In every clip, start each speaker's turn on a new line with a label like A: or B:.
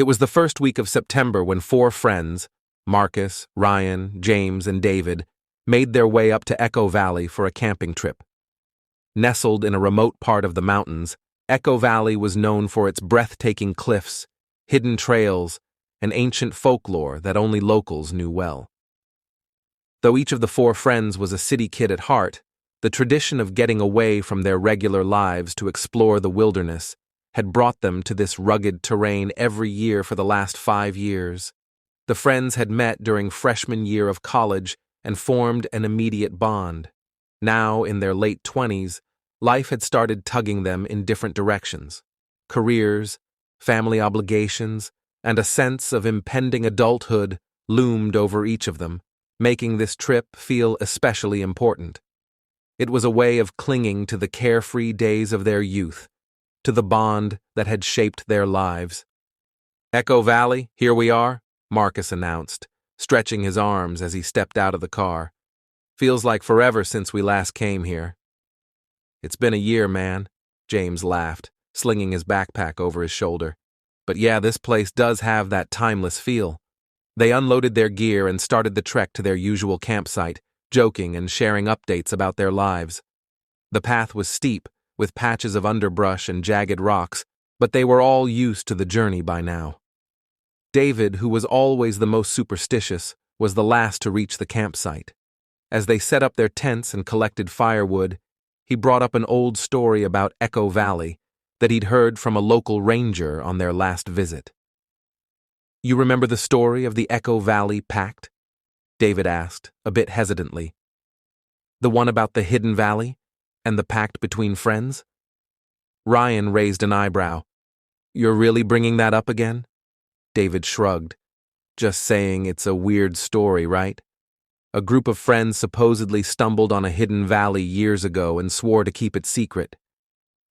A: It was the first week of September when four friends, Marcus, Ryan, James, and David, made their way up to Echo Valley for a camping trip. Nestled in a remote part of the mountains, Echo Valley was known for its breathtaking cliffs, hidden trails, and ancient folklore that only locals knew well. Though each of the four friends was a city kid at heart, the tradition of getting away from their regular lives to explore the wilderness had brought them to this rugged terrain every year for the last 5 years. The friends had met during freshman year of college and formed an immediate bond. Now, in their late 20s, life had started tugging them in different directions. Careers, family obligations, and a sense of impending adulthood loomed over each of them, making this trip feel especially important. It was a way of clinging to the carefree days of their youth, to the bond that had shaped their lives. "Echo Valley, here we are," Marcus announced, stretching his arms as he stepped out of the car. "Feels like forever since we last came here." "It's been a year, man," James laughed, slinging his backpack over his shoulder. "But yeah, this place does have that timeless feel." They unloaded their gear and started the trek to their usual campsite, joking and sharing updates about their lives. The path was steep, with patches of underbrush and jagged rocks, but they were all used to the journey by now. David, who was always the most superstitious, was the last to reach the campsite. As they set up their tents and collected firewood, he brought up an old story about Echo Valley that he'd heard from a local ranger on their last visit. "You remember the story of the Echo Valley Pact?" David asked, a bit hesitantly. "The one about the hidden valley and the pact between friends?" Ryan raised an eyebrow. "You're really bringing that up again?" David shrugged. "Just saying it's a weird story, right? A group of friends supposedly stumbled on a hidden valley years ago and swore to keep it secret.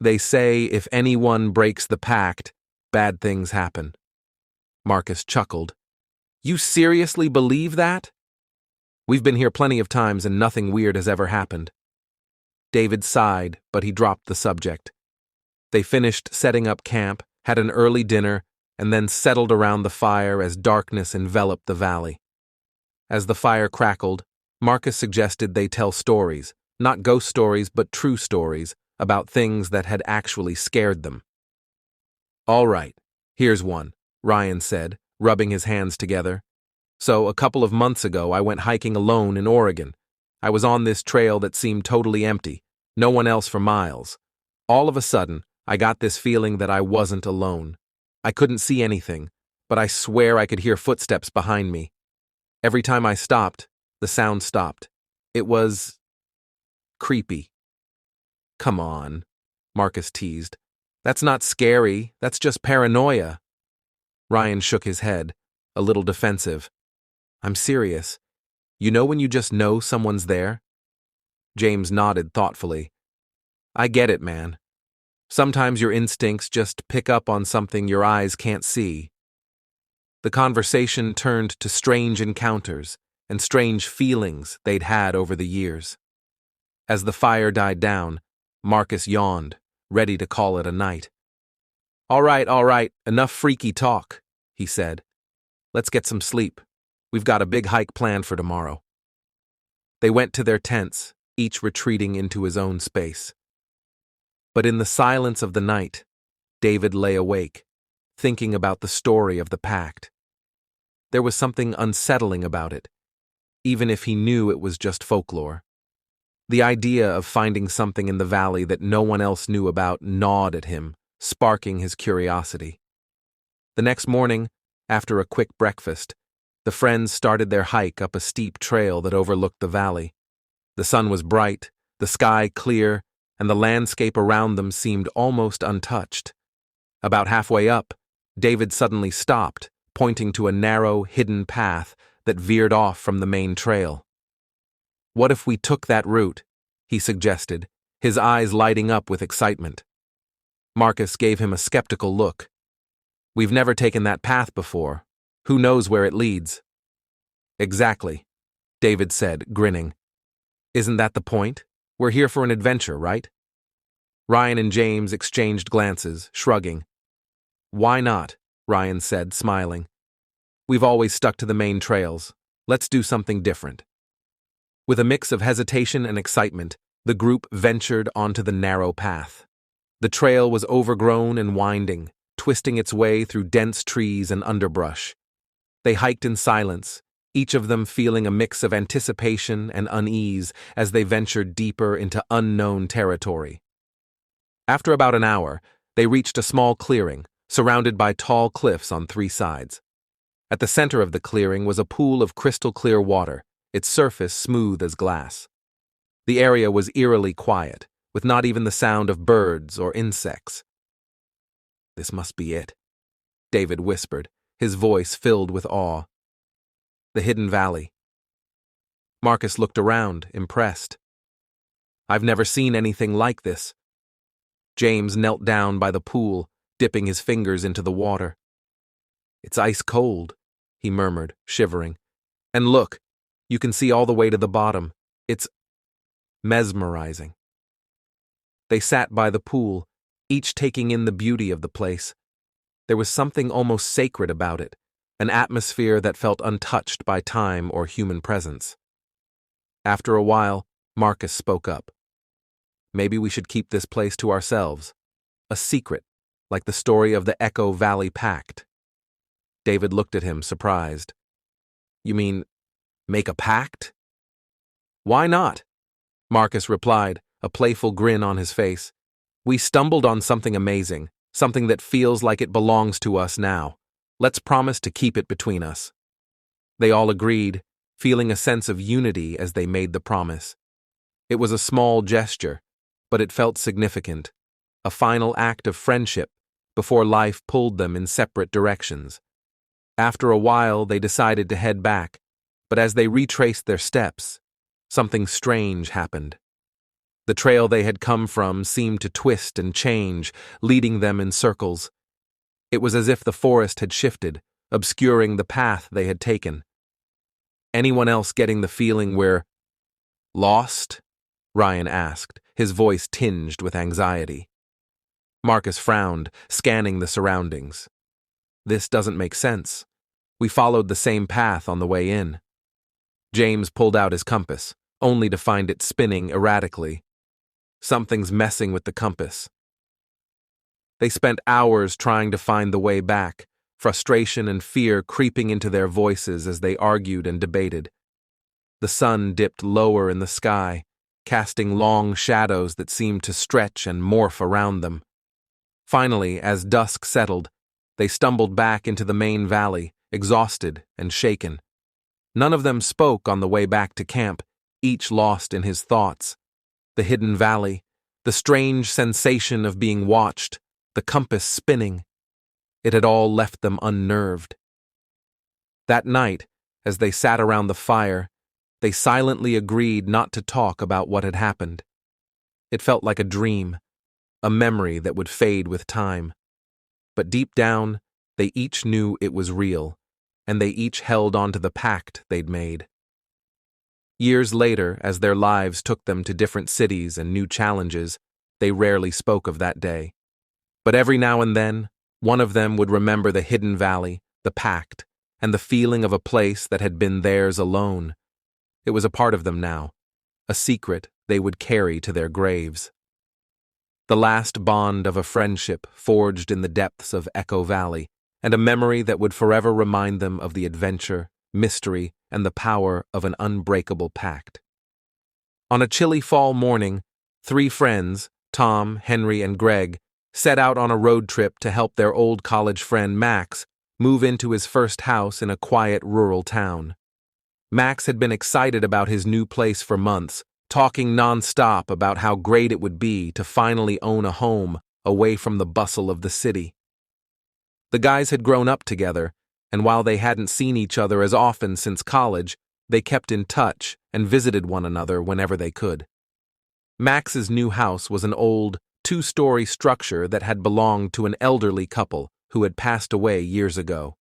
A: They say if anyone breaks the pact, bad things happen." Marcus chuckled. "You seriously believe that?" "We've been here plenty of times and nothing weird has ever happened." David sighed, but he dropped the subject. They finished setting up camp, had an early dinner, and then settled around the fire as darkness enveloped the valley. As the fire crackled, Marcus suggested they tell stories, not ghost stories but true stories, about things that had actually scared them. "All right, here's one," Ryan said, rubbing his hands together. "So, a couple of months ago, I went hiking alone in Oregon. I was on this trail that seemed totally empty, no one else for miles. All of a sudden, I got this feeling that I wasn't alone. I couldn't see anything, but I swear I could hear footsteps behind me. Every time I stopped, the sound stopped. It was creepy." "Come on," Marcus teased. "That's not scary, that's just paranoia." Ryan shook his head, a little defensive. "I'm serious. You know when you just know someone's there?" James nodded thoughtfully. "I get it, man. Sometimes your instincts just pick up on something your eyes can't see." The conversation turned to strange encounters and strange feelings they'd had over the years. As the fire died down, Marcus yawned, ready to call it a night. All right, enough freaky talk," he said. "Let's get some sleep. We've got a big hike planned for tomorrow." They went to their tents, each retreating into his own space. But in the silence of the night, David lay awake, thinking about the story of the pact. There was something unsettling about it, even if he knew it was just folklore. The idea of finding something in the valley that no one else knew about gnawed at him, sparking his curiosity. The next morning, after a quick breakfast, the friends started their hike up a steep trail that overlooked the valley. The sun was bright, the sky clear, and the landscape around them seemed almost untouched. About halfway up, David suddenly stopped, pointing to a narrow, hidden path that veered off from the main trail. "What if we took that route?" he suggested, his eyes lighting up with excitement. Marcus gave him a skeptical look. "We've never taken that path before. Who knows where it leads?" "Exactly," David said, grinning. "Isn't that the point? We're here for an adventure, right?" Ryan and James exchanged glances, shrugging. "Why not?" Ryan said, smiling. We've always stuck to the main trails. Let's do something different. With a mix of hesitation and excitement, the group ventured onto the narrow path. The trail was overgrown and winding, twisting its way through dense trees and underbrush. They hiked in silence, each of them feeling a mix of anticipation and unease as they ventured deeper into unknown territory. After about an hour, they reached a small clearing, surrounded by tall cliffs on three sides. At the center of the clearing was a pool of crystal-clear water, its surface smooth as glass. The area was eerily quiet, with not even the sound of birds or insects. "This must be it," David whispered, his voice filled with awe. "The hidden valley." Marcus looked around, impressed. "I've never seen anything like this." James knelt down by the pool, dipping his fingers into the water. "It's ice cold," he murmured, shivering. "And look, you can see all the way to the bottom. It's mesmerizing." They sat by the pool, each taking in the beauty of the place. There was something almost sacred about it, an atmosphere that felt untouched by time or human presence. After a while, Marcus spoke up. "Maybe we should keep this place to ourselves. A secret, like the story of the Echo Valley Pact." David looked at him, surprised. "You mean, make a pact?" "Why not?" Marcus replied, a playful grin on his face. "We stumbled on something amazing, something that feels like it belongs to us now. Let's promise to keep it between us." They all agreed, feeling a sense of unity as they made the promise. It was a small gesture, but it felt significant, a final act of friendship before life pulled them in separate directions. After a while, they decided to head back, but as they retraced their steps, something strange happened. The trail they had come from seemed to twist and change, leading them in circles. It was as if the forest had shifted, obscuring the path they had taken. "Anyone else getting the feeling we're lost?" Ryan asked, his voice tinged with anxiety. Marcus frowned, scanning the surroundings. "This doesn't make sense. We followed the same path on the way in." James pulled out his compass, only to find it spinning erratically. "Something's messing with the compass." They spent hours trying to find the way back, frustration and fear creeping into their voices as they argued and debated. The sun dipped lower in the sky, casting long shadows that seemed to stretch and morph around them. Finally, as dusk settled, they stumbled back into the main valley, exhausted and shaken. None of them spoke on the way back to camp, each lost in his thoughts. The hidden valley, the strange sensation of being watched, the compass spinning. It had all left them unnerved. That night, as they sat around the fire, they silently agreed not to talk about what had happened. It felt like a dream, a memory that would fade with time. But deep down, they each knew it was real, and they each held on to the pact they'd made. Years later, as their lives took them to different cities and new challenges, they rarely spoke of that day. But every now and then, one of them would remember the hidden valley, the pact, and the feeling of a place that had been theirs alone. It was a part of them now, a secret they would carry to their graves. The last bond of a friendship forged in the depths of Echo Valley, and a memory that would forever remind them of the adventure, mystery, and the power of an unbreakable pact. On a chilly fall morning, three friends, Tom, Henry, and Greg, set out on a road trip to help their old college friend Max move into his first house in a quiet rural town. Max had been excited about his new place for months, talking nonstop about how great it would be to finally own a home away from the bustle of the city. The guys had grown up together, and while they hadn't seen each other as often since college, they kept in touch and visited one another whenever they could. Max's new house was an old, two-story structure that had belonged to an elderly couple who had passed away years ago.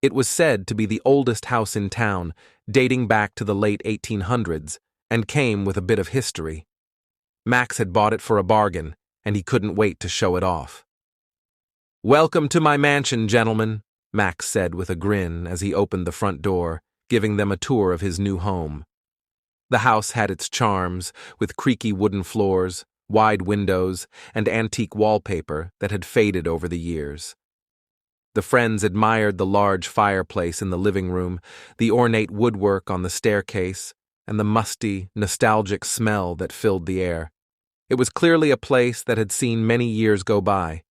A: It was said to be the oldest house in town, dating back to the late 1800s, and came with a bit of history. Max had bought it for a bargain, and he couldn't wait to show it off. "Welcome to my mansion, gentlemen," Max said with a grin as he opened the front door, giving them a tour of his new home. The house had its charms, with creaky wooden floors, wide windows, and antique wallpaper that had faded over the years. The friends admired the large fireplace in the living room, the ornate woodwork on the staircase, and the musty, nostalgic smell that filled the air. It was clearly a place that had seen many years go by.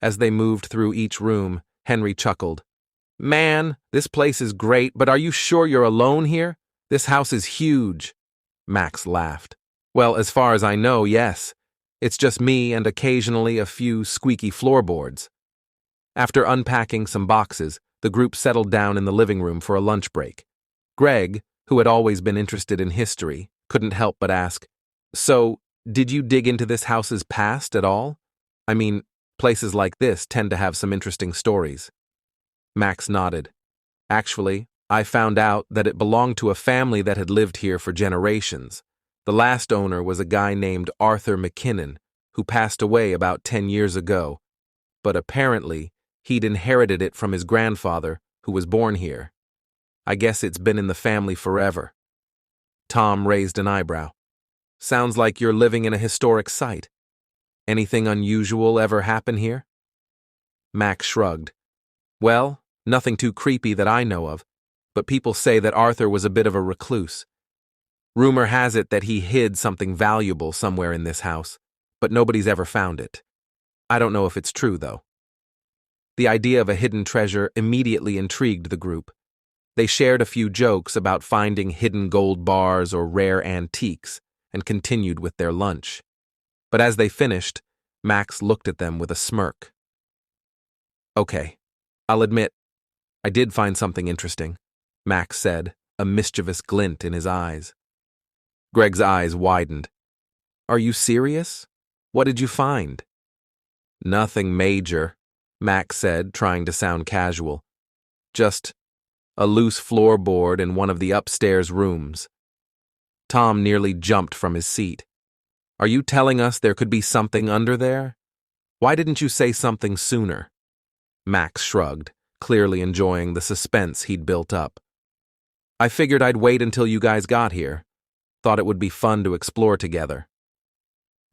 A: As they moved through each room, Henry chuckled. "Man, this place is great, but are you sure you're alone here? This house is huge." Max laughed. "Well, as far as I know, yes. It's just me and occasionally a few squeaky floorboards." After unpacking some boxes, the group settled down in the living room for a lunch break. Greg, who had always been interested in history, couldn't help but ask, "So, did you dig into this house's past at all? I mean, places like this tend to have some interesting stories." Max nodded. "Actually, I found out that it belonged to a family that had lived here for generations. The last owner was a guy named Arthur McKinnon, who passed away about 10 years ago, but apparently he'd inherited it from his grandfather, who was born here. I guess it's been in the family forever." Tom raised an eyebrow. "Sounds like you're living in a historic site. Anything unusual ever happen here?" Max shrugged. "Well, nothing too creepy that I know of, but people say that Arthur was a bit of a recluse. Rumor has it that he hid something valuable somewhere in this house, but nobody's ever found it. I don't know if it's true, though." The idea of a hidden treasure immediately intrigued the group. They shared a few jokes about finding hidden gold bars or rare antiques and continued with their lunch. But as they finished, Max looked at them with a smirk. "Okay, I'll admit, I did find something interesting," Max said, a mischievous glint in his eyes. Greg's eyes widened. "Are you serious? What did you find?" "Nothing major," Max said, trying to sound casual. "Just a loose floorboard in one of the upstairs rooms." Tom nearly jumped from his seat. "Are you telling us there could be something under there? Why didn't you say something sooner?" Max shrugged, clearly enjoying the suspense he'd built up. "I figured I'd wait until you guys got here. Thought it would be fun to explore together."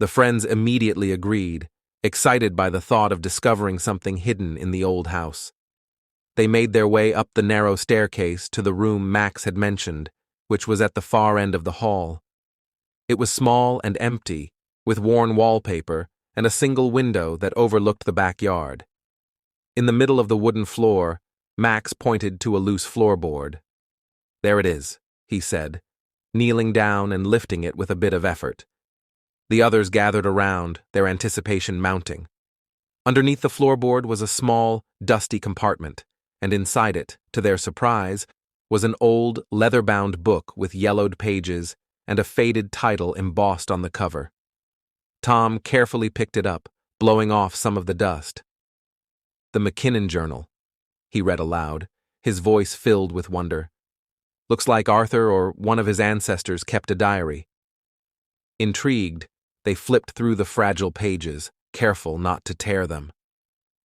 A: The friends immediately agreed, excited by the thought of discovering something hidden in the old house. They made their way up the narrow staircase to the room Max had mentioned, which was at the far end of the hall. It was small and empty, with worn wallpaper and a single window that overlooked the backyard. In the middle of the wooden floor, Max pointed to a loose floorboard. "There it is," he said, kneeling down and lifting it with a bit of effort. The others gathered around, their anticipation mounting. Underneath the floorboard was a small, dusty compartment, and inside it, to their surprise, was an old, leather-bound book with yellowed pages and a faded title embossed on the cover. Tom carefully picked it up, blowing off some of the dust. "The McKinnon Journal," he read aloud, his voice filled with wonder. "Looks like Arthur or one of his ancestors kept a diary." Intrigued, they flipped through the fragile pages, careful not to tear them.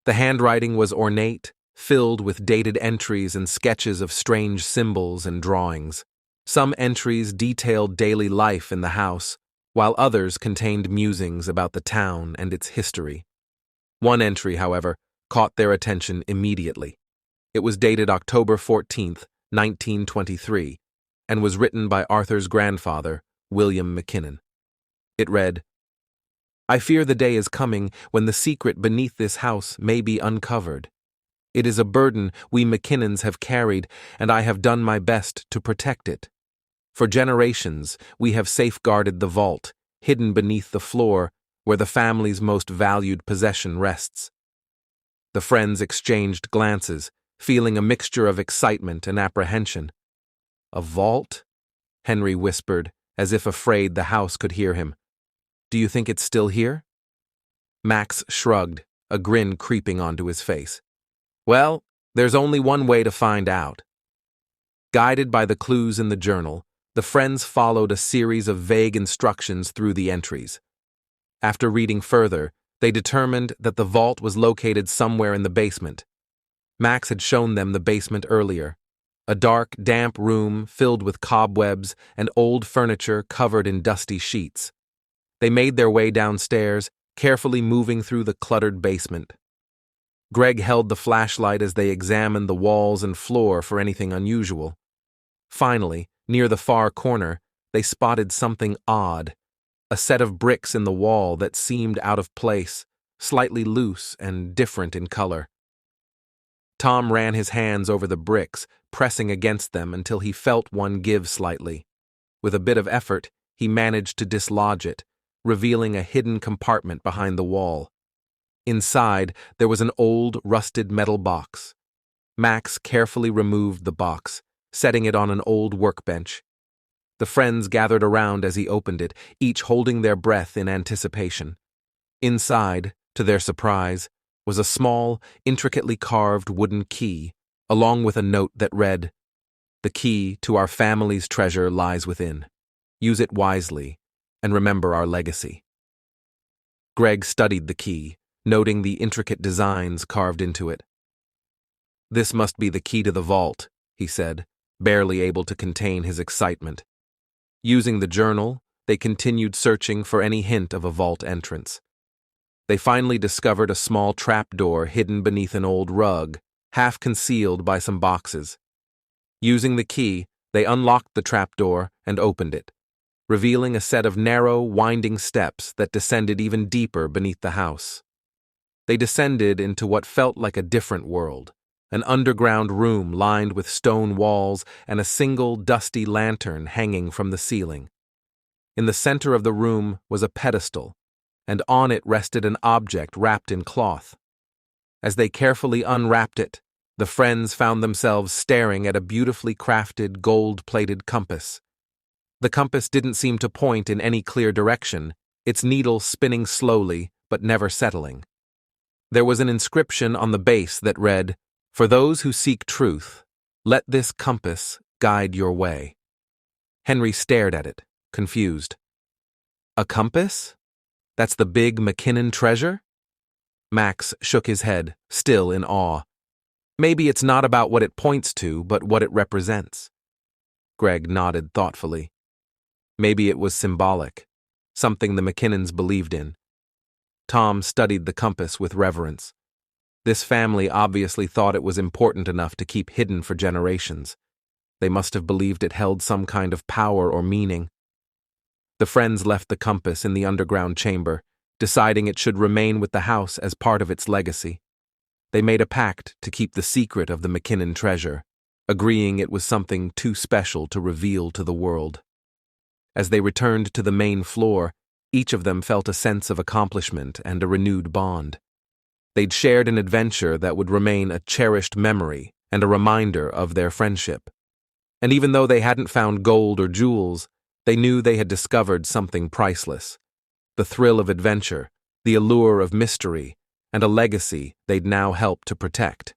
A: The handwriting was ornate, filled with dated entries and sketches of strange symbols and drawings. Some entries detailed daily life in the house, while others contained musings about the town and its history. One entry, however, caught their attention immediately. It was dated October 14th, 1923, and was written by Arthur's grandfather, William McKinnon. It read, "I fear the day is coming when the secret beneath this house may be uncovered. It is a burden we McKinnons have carried, and I have done my best to protect it. For generations, we have safeguarded the vault, hidden beneath the floor where the family's most valued possession rests." The friends exchanged glances, feeling a mixture of excitement and apprehension. "A vault?" Henry whispered, as if afraid the house could hear him. "Do you think it's still here?" Max shrugged, a grin creeping onto his face. "Well, there's only one way to find out." Guided by the clues in the journal, the friends followed a series of vague instructions through the entries. After reading further, They determined that the vault was located somewhere in the basement. Max had shown them the basement earlier, a dark, damp room filled with cobwebs and old furniture covered in dusty sheets. They made their way downstairs, carefully moving through the cluttered basement. Greg held the flashlight as they examined the walls and floor for anything unusual. Finally, near the far corner, they spotted something odd, a set of bricks in the wall that seemed out of place, slightly loose and different in color. Tom ran his hands over the bricks, pressing against them until he felt one give slightly. With a bit of effort, he managed to dislodge it, revealing a hidden compartment behind the wall. Inside, there was an old, rusted metal box. Max carefully removed the box, setting it on an old workbench. The friends gathered around as he opened it, each holding their breath in anticipation. Inside, to their surprise, was a small, intricately carved wooden key, along with a note that read, "The key to our family's treasure lies within. Use it wisely, and remember our legacy." Greg studied the key, noting the intricate designs carved into it. "This must be the key to the vault," he said, barely able to contain his excitement. Using the journal, they continued searching for any hint of a vault entrance. They finally discovered a small trapdoor hidden beneath an old rug, half concealed by some boxes. Using the key, they unlocked the trapdoor and opened it, revealing a set of narrow, winding steps that descended even deeper beneath the house. They descended into what felt like a different world, an underground room lined with stone walls and a single dusty lantern hanging from the ceiling. In the center of the room was a pedestal, and on it rested an object wrapped in cloth. As they carefully unwrapped it, the friends found themselves staring at a beautifully crafted, gold-plated compass. The compass didn't seem to point in any clear direction, its needle spinning slowly but never settling. There was an inscription on the base that read, "For those who seek truth, let this compass guide your way." Henry stared at it, confused. "A compass? That's the big McKinnon treasure?" Max shook his head, still in awe. "Maybe it's not about what it points to, but what it represents." Greg nodded thoughtfully. Maybe it was symbolic, something the McKinnons believed in. Tom studied the compass with reverence. This family obviously thought it was important enough to keep hidden for generations. They must have believed it held some kind of power or meaning. The friends left the compass in the underground chamber, deciding it should remain with the house as part of its legacy. They made a pact to keep the secret of the McKinnon treasure, agreeing it was something too special to reveal to the world. As they returned to the main floor, each of them felt a sense of accomplishment and a renewed bond. They'd shared an adventure that would remain a cherished memory and a reminder of their friendship. And even though they hadn't found gold or jewels, they knew they had discovered something priceless. The thrill of adventure, the allure of mystery, and a legacy they'd now help to protect.